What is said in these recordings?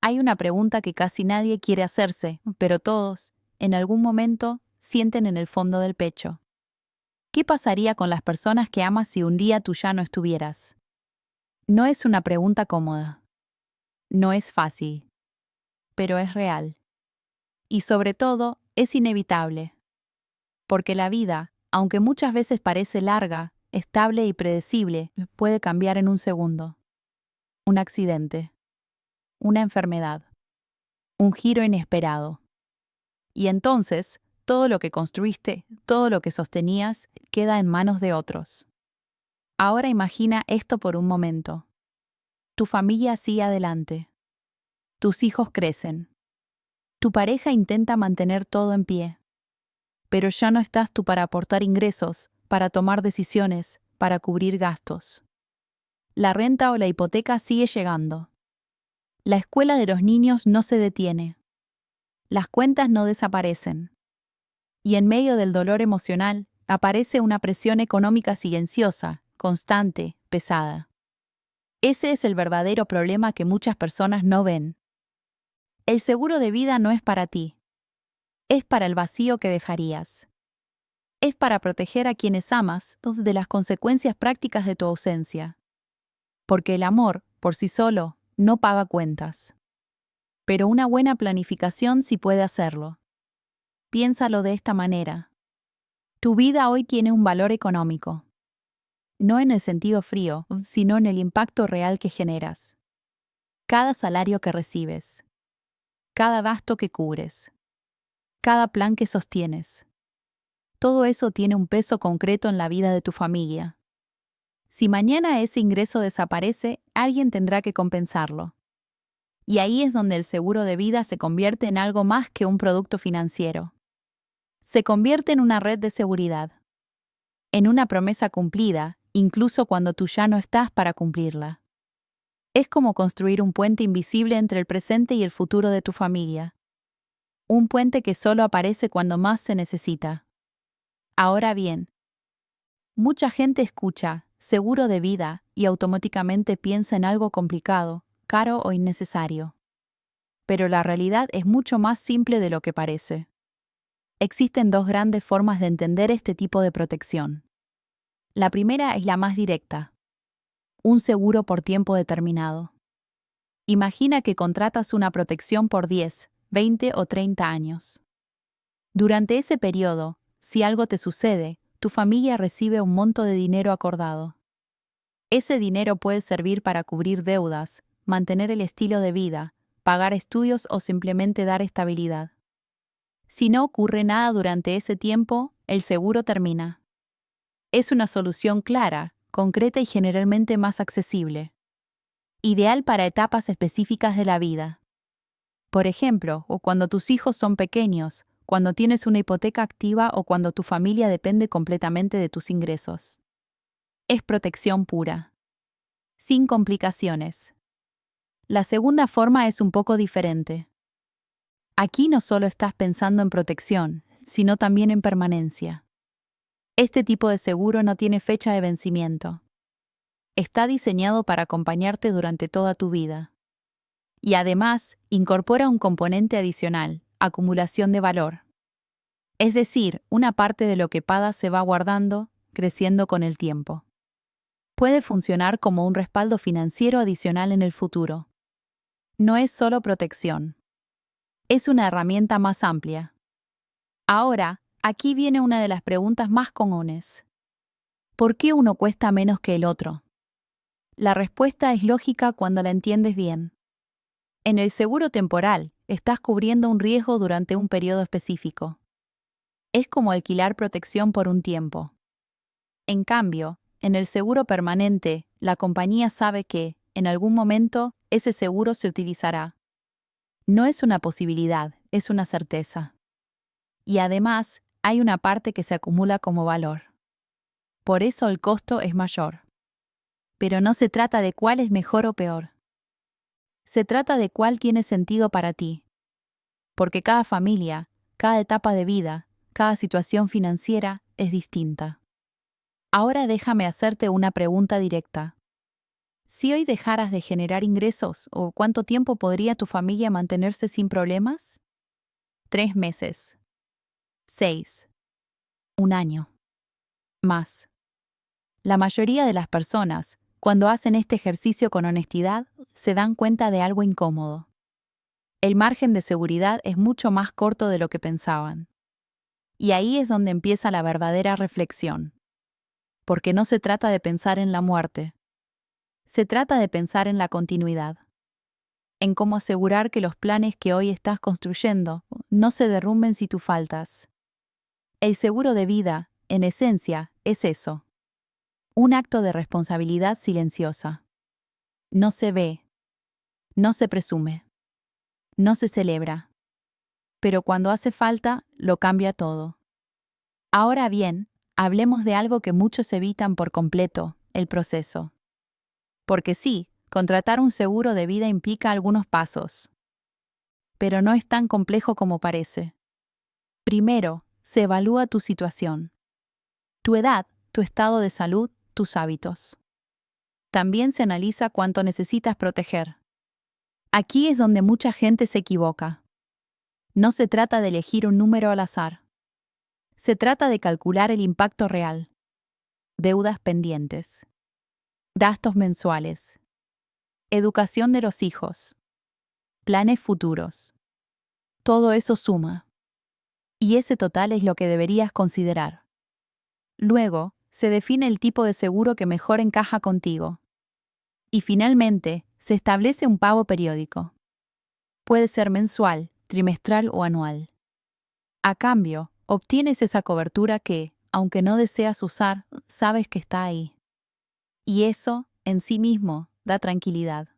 Hay una pregunta que casi nadie quiere hacerse, pero todos, en algún momento, sienten en el fondo del pecho. ¿Qué pasaría con las personas que amas si un día tú ya no estuvieras? No es una pregunta cómoda. No es fácil, pero es real. Y sobre todo, es inevitable. Porque la vida, aunque muchas veces parece larga, estable y predecible, puede cambiar en un segundo. Un accidente, una enfermedad, un giro inesperado. Y entonces, todo lo que construiste, todo lo que sostenías, queda en manos de otros. Ahora imagina esto por un momento. Tu familia sigue adelante. Tus hijos crecen. Tu pareja intenta mantener todo en pie. Pero ya no estás tú para aportar ingresos, para tomar decisiones, para cubrir gastos. La renta o la hipoteca sigue llegando. La escuela de los niños no se detiene. Las cuentas no desaparecen. Y en medio del dolor emocional, aparece una presión económica silenciosa, constante, pesada. Ese es el verdadero problema que muchas personas no ven. El seguro de vida no es para ti. Es para el vacío que dejarías. Es para proteger a quienes amas de las consecuencias prácticas de tu ausencia. Porque el amor, por sí solo, no paga cuentas. Pero una buena planificación sí puede hacerlo. Piénsalo de esta manera. Tu vida hoy tiene un valor económico. No en el sentido frío, sino en el impacto real que generas. Cada salario que recibes. Cada gasto que cubres. Cada plan que sostienes. Todo eso tiene un peso concreto en la vida de tu familia. Si mañana ese ingreso desaparece, alguien tendrá que compensarlo. Y ahí es donde el seguro de vida se convierte en algo más que un producto financiero. Se convierte en una red de seguridad. En una promesa cumplida, incluso cuando tú ya no estás para cumplirla. Es como construir un puente invisible entre el presente y el futuro de tu familia. Un puente que solo aparece cuando más se necesita. Ahora bien, mucha gente escucha seguro de vida y automáticamente piensa en algo complicado, caro o innecesario. Pero la realidad es mucho más simple de lo que parece. Existen dos grandes formas de entender este tipo de protección. La primera es la más directa. Un seguro por tiempo determinado. Imagina que contratas una protección por 10, 20 o 30 años. Durante ese periodo, si algo te sucede, tu familia recibe un monto de dinero acordado. Ese dinero puede servir para cubrir deudas, mantener el estilo de vida, pagar estudios o simplemente dar estabilidad. Si no ocurre nada durante ese tiempo, el seguro termina. Es una solución clara, concreta y generalmente más accesible. Ideal para etapas específicas de la vida. Por ejemplo, o cuando tus hijos son pequeños, cuando tienes una hipoteca activa o cuando tu familia depende completamente de tus ingresos. Es protección pura. Sin complicaciones. La segunda forma es un poco diferente. Aquí no solo estás pensando en protección, sino también en permanencia. Este tipo de seguro no tiene fecha de vencimiento. Está diseñado para acompañarte durante toda tu vida. Y además, incorpora un componente adicional, acumulación de valor. Es decir, una parte de lo que pagas se va guardando, creciendo con el tiempo. Puede funcionar como un respaldo financiero adicional en el futuro. No es solo protección. Es una herramienta más amplia. Ahora, aquí viene una de las preguntas más comunes. ¿Por qué uno cuesta menos que el otro? La respuesta es lógica cuando la entiendes bien. En el seguro temporal, estás cubriendo un riesgo durante un periodo específico. Es como alquilar protección por un tiempo. En cambio, en el seguro permanente, la compañía sabe que, en algún momento, ese seguro se utilizará. No es una posibilidad, es una certeza. Y además, hay una parte que se acumula como valor. Por eso el costo es mayor. Pero no se trata de cuál es mejor o peor. Se trata de cuál tiene sentido para ti. Porque cada familia, cada etapa de vida, cada situación financiera es distinta. Ahora déjame hacerte una pregunta directa. Si hoy dejaras de generar ingresos, ¿o cuánto tiempo podría tu familia mantenerse sin problemas? 3 meses. 6. Un año. Más. La mayoría de las personas, cuando hacen este ejercicio con honestidad, se dan cuenta de algo incómodo. El margen de seguridad es mucho más corto de lo que pensaban. Y ahí es donde empieza la verdadera reflexión. Porque no se trata de pensar en la muerte. Se trata de pensar en la continuidad. En cómo asegurar que los planes que hoy estás construyendo no se derrumben si tú faltas. El seguro de vida, en esencia, es eso. Un acto de responsabilidad silenciosa. No se ve, no se presume, no se celebra. Pero cuando hace falta, lo cambia todo. Ahora bien, hablemos de algo que muchos evitan por completo, el proceso. Porque sí, contratar un seguro de vida implica algunos pasos. Pero no es tan complejo como parece. Primero, se evalúa tu situación. Tu edad, tu estado de salud, tus hábitos. También se analiza cuánto necesitas proteger. Aquí es donde mucha gente se equivoca. No se trata de elegir un número al azar. Se trata de calcular el impacto real. Deudas pendientes. Gastos mensuales. Educación de los hijos. Planes futuros. Todo eso suma. Y ese total es lo que deberías considerar. Luego, se define el tipo de seguro que mejor encaja contigo. Y finalmente, se establece un pago periódico. Puede ser mensual, trimestral o anual. A cambio, obtienes esa cobertura que, aunque no deseas usar, sabes que está ahí. Y eso, en sí mismo, da tranquilidad.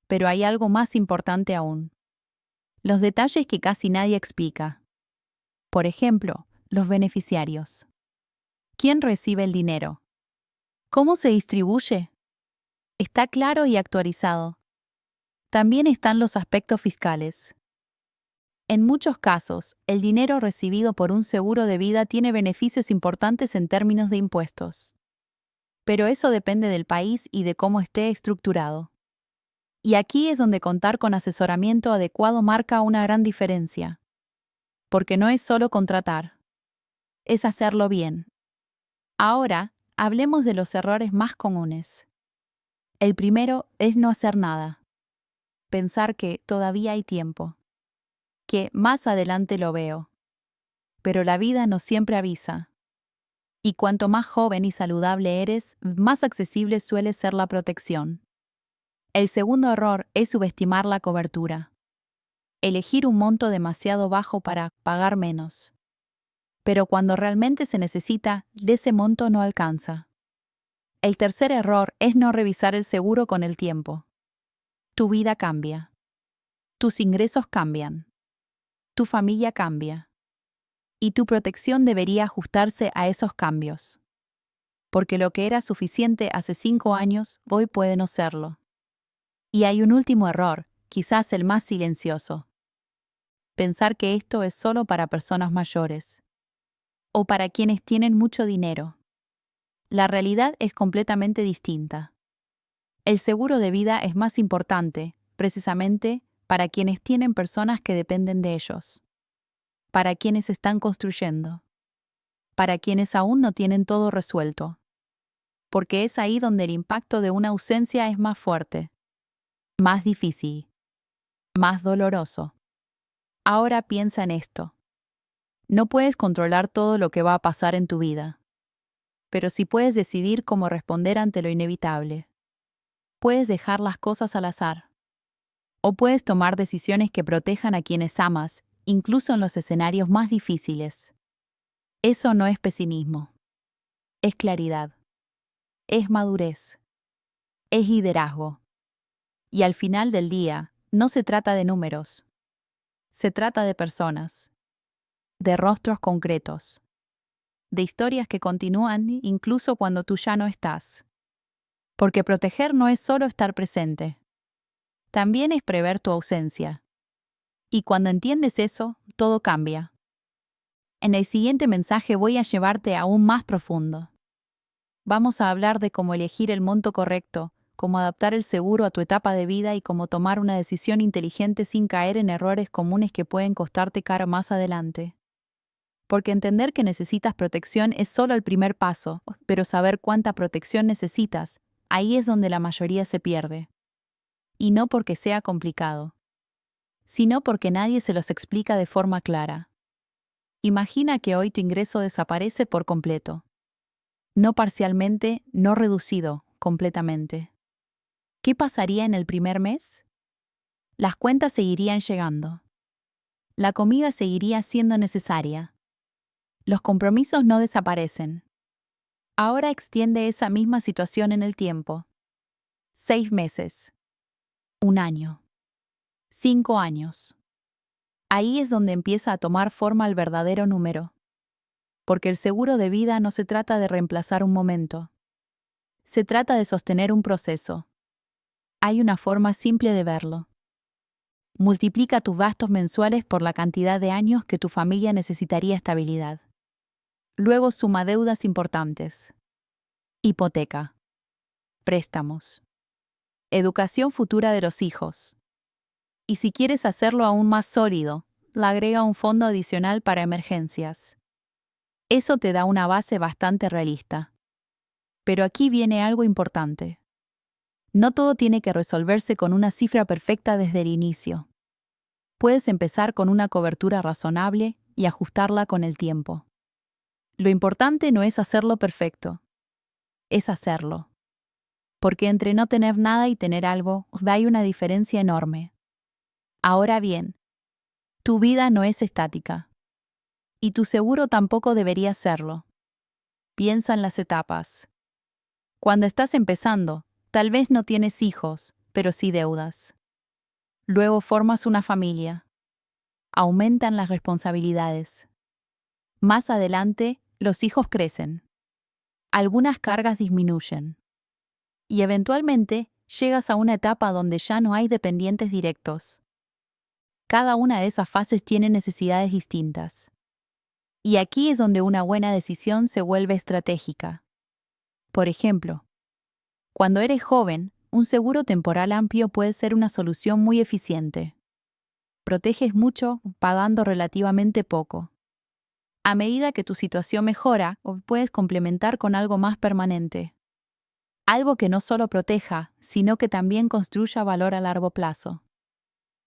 Pero hay algo más importante aún. Los detalles que casi nadie explica. Por ejemplo, los beneficiarios. ¿Quién recibe el dinero? ¿Cómo se distribuye? Está claro y actualizado. También están los aspectos fiscales. En muchos casos, el dinero recibido por un seguro de vida tiene beneficios importantes en términos de impuestos. Pero eso depende del país y de cómo esté estructurado. Y aquí es donde contar con asesoramiento adecuado marca una gran diferencia. Porque no es solo contratar, es hacerlo bien. Ahora, hablemos de los errores más comunes. El primero es no hacer nada. Pensar que todavía hay tiempo. Que más adelante lo veo. Pero la vida no siempre avisa. Y cuanto más joven y saludable eres, más accesible suele ser la protección. El segundo error es subestimar la cobertura. Elegir un monto demasiado bajo para pagar menos. Pero cuando realmente se necesita, ese monto no alcanza. El tercer error es no revisar el seguro con el tiempo. Tu vida cambia. Tus ingresos cambian. Tu familia cambia. Y tu protección debería ajustarse a esos cambios. Porque lo que era suficiente hace 5 años, hoy puede no serlo. Y hay un último error, quizás el más silencioso. Pensar que esto es solo para personas mayores. O para quienes tienen mucho dinero. La realidad es completamente distinta. El seguro de vida es más importante, precisamente, para quienes tienen personas que dependen de ellos. Para quienes están construyendo. Para quienes aún no tienen todo resuelto. Porque es ahí donde el impacto de una ausencia es más fuerte. Más difícil. Más doloroso. Ahora piensa en esto. No puedes controlar todo lo que va a pasar en tu vida. Pero sí puedes decidir cómo responder ante lo inevitable. Puedes dejar las cosas al azar. O puedes tomar decisiones que protejan a quienes amas, incluso en los escenarios más difíciles. Eso no es pesimismo. Es claridad. Es madurez. Es liderazgo. Y al final del día, no se trata de números. Se trata de personas. De rostros concretos. De historias que continúan incluso cuando tú ya no estás. Porque proteger no es solo estar presente. También es prever tu ausencia. Y cuando entiendes eso, todo cambia. En el siguiente mensaje voy a llevarte aún más profundo. Vamos a hablar de cómo elegir el monto correcto, cómo adaptar el seguro a tu etapa de vida y cómo tomar una decisión inteligente sin caer en errores comunes que pueden costarte caro más adelante. Porque entender que necesitas protección es solo el primer paso, pero saber cuánta protección necesitas, ahí es donde la mayoría se pierde. Y no porque sea complicado, sino porque nadie se los explica de forma clara. Imagina que hoy tu ingreso desaparece por completo. No parcialmente, no reducido, completamente. ¿Qué pasaría en el primer mes? Las cuentas seguirían llegando. La comida seguiría siendo necesaria. Los compromisos no desaparecen. Ahora extiende esa misma situación en el tiempo. 6 meses. 1 año. 5 años. Ahí es donde empieza a tomar forma el verdadero número. Porque el seguro de vida no se trata de reemplazar un momento. Se trata de sostener un proceso. Hay una forma simple de verlo. Multiplica tus gastos mensuales por la cantidad de años que tu familia necesitaría estabilidad. Luego suma deudas importantes. Hipoteca. Préstamos. Educación futura de los hijos. Y si quieres hacerlo aún más sólido, le agrega un fondo adicional para emergencias. Eso te da una base bastante realista. Pero aquí viene algo importante. No todo tiene que resolverse con una cifra perfecta desde el inicio. Puedes empezar con una cobertura razonable y ajustarla con el tiempo. Lo importante no es hacerlo perfecto, es hacerlo. Porque entre no tener nada y tener algo, hay una diferencia enorme. Ahora bien, tu vida no es estática. Y tu seguro tampoco debería serlo. Piensa en las etapas. Cuando estás empezando, tal vez no tienes hijos, pero sí deudas. Luego formas una familia. Aumentan las responsabilidades. Más adelante, los hijos crecen. Algunas cargas disminuyen. Y eventualmente, llegas a una etapa donde ya no hay dependientes directos. Cada una de esas fases tiene necesidades distintas. Y aquí es donde una buena decisión se vuelve estratégica. Por ejemplo, cuando eres joven, un seguro temporal amplio puede ser una solución muy eficiente. Proteges mucho pagando relativamente poco. A medida que tu situación mejora, puedes complementar con algo más permanente. Algo que no solo proteja, sino que también construya valor a largo plazo.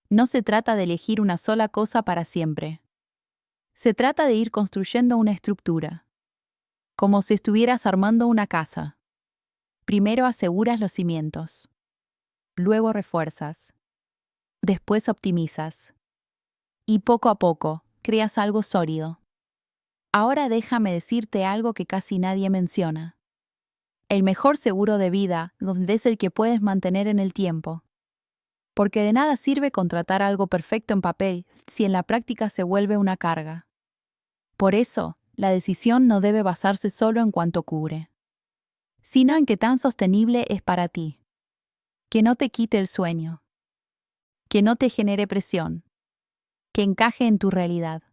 No se trata de elegir una sola cosa para siempre. Se trata de ir construyendo una estructura. Como si estuvieras armando una casa. Primero aseguras los cimientos. Luego refuerzas. Después optimizas. Y poco a poco, creas algo sólido. Ahora déjame decirte algo que casi nadie menciona. El mejor seguro de vida es el que puedes mantener en el tiempo. Porque de nada sirve contratar algo perfecto en papel si en la práctica se vuelve una carga. Por eso, la decisión no debe basarse solo en cuánto cubre, sino en qué tan sostenible es para ti. Que no te quite el sueño. Que no te genere presión. Que encaje en tu realidad.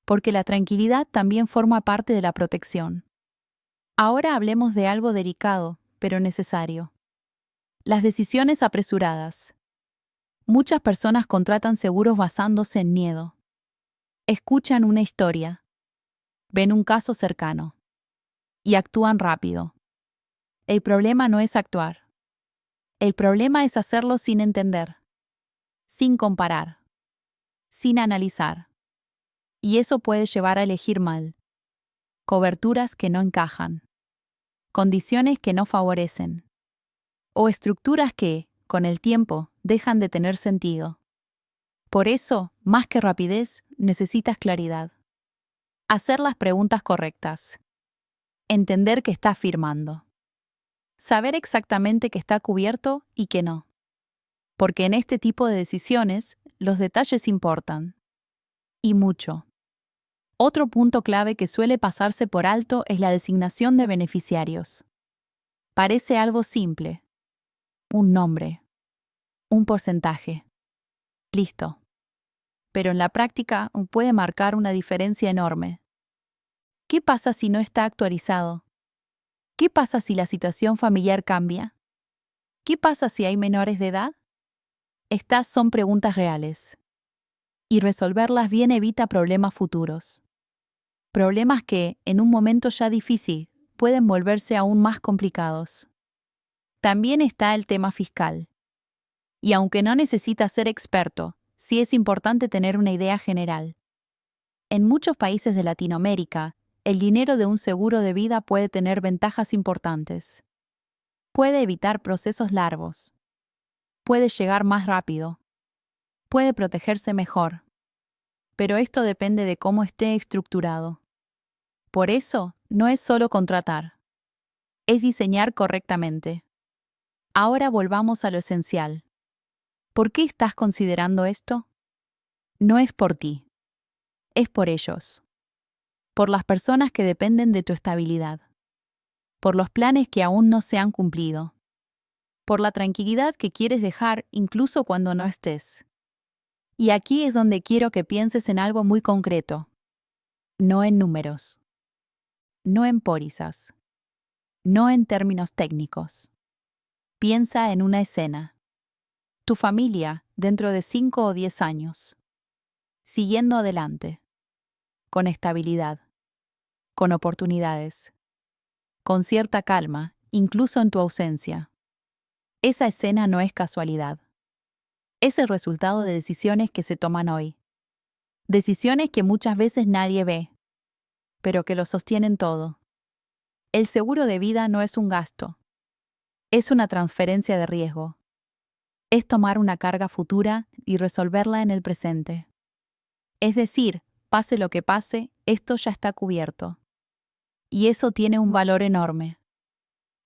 Porque la tranquilidad también forma parte de la protección. Ahora hablemos de algo delicado, pero necesario. Las decisiones apresuradas. Muchas personas contratan seguros basándose en miedo. Escuchan una historia. Ven un caso cercano. Y actúan rápido. El problema no es actuar. El problema es hacerlo sin entender. Sin comparar. Sin analizar. Y eso puede llevar a elegir mal. Coberturas que no encajan. Condiciones que no favorecen. O estructuras que, con el tiempo, dejan de tener sentido. Por eso, más que rapidez, necesitas claridad. Hacer las preguntas correctas. Entender que estás firmando. Saber exactamente qué está cubierto y qué no. Porque en este tipo de decisiones, los detalles importan. Y mucho. Otro punto clave que suele pasarse por alto es la designación de beneficiarios. Parece algo simple. Un nombre. Un porcentaje. Listo. Pero en la práctica puede marcar una diferencia enorme. ¿Qué pasa si no está actualizado? ¿Qué pasa si la situación familiar cambia? ¿Qué pasa si hay menores de edad? Estas son preguntas reales. Y resolverlas bien evita problemas futuros. Problemas que, en un momento ya difícil, pueden volverse aún más complicados. También está el tema fiscal. Y aunque no necesitas ser experto, sí es importante tener una idea general. En muchos países de Latinoamérica, el dinero de un seguro de vida puede tener ventajas importantes. Puede evitar procesos largos. Puede llegar más rápido. Puede protegerse mejor. Pero esto depende de cómo esté estructurado. Por eso, no es solo contratar. Es diseñar correctamente. Ahora volvamos a lo esencial. ¿Por qué estás considerando esto? No es por ti. Es por ellos. Por las personas que dependen de tu estabilidad. Por los planes que aún no se han cumplido. Por la tranquilidad que quieres dejar incluso cuando no estés. Y aquí es donde quiero que pienses en algo muy concreto. No en números. No en pólizas. No en términos técnicos. Piensa en una escena. Tu familia dentro de 5 o 10 años. Siguiendo adelante. Con estabilidad. Con oportunidades. Con cierta calma, incluso en tu ausencia. Esa escena no es casualidad. Es el resultado de decisiones que se toman hoy. Decisiones que muchas veces nadie ve, pero que lo sostienen todo. El seguro de vida no es un gasto. Es una transferencia de riesgo. Es tomar una carga futura y resolverla en el presente. Es decir, pase lo que pase, esto ya está cubierto. Y eso tiene un valor enorme.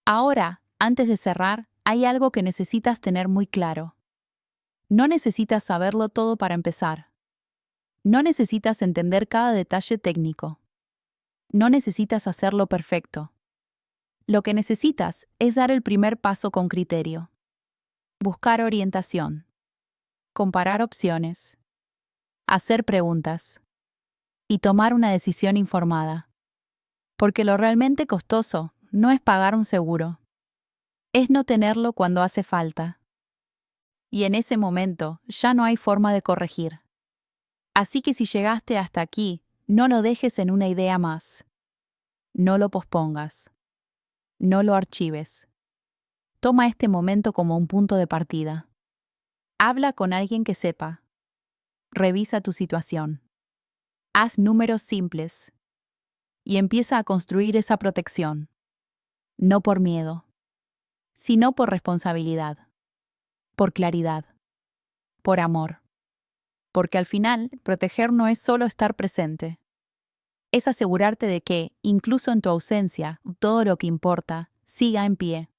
Ahora, antes de cerrar, hay algo que necesitas tener muy claro. No necesitas saberlo todo para empezar. No necesitas entender cada detalle técnico. No necesitas hacerlo perfecto. Lo que necesitas es dar el primer paso con criterio. Buscar orientación. Comparar opciones. Hacer preguntas. Y tomar una decisión informada. Porque lo realmente costoso no es pagar un seguro. Es no tenerlo cuando hace falta. Y en ese momento ya no hay forma de corregir. Así que si llegaste hasta aquí, no lo dejes en una idea más. No lo pospongas. No lo archives. Toma este momento como un punto de partida. Habla con alguien que sepa. Revisa tu situación. Haz números simples. Y empieza a construir esa protección. No por miedo, sino por responsabilidad. Por claridad. Por amor. Porque al final, proteger no es solo estar presente. Es asegurarte de que, incluso en tu ausencia, todo lo que importa siga en pie.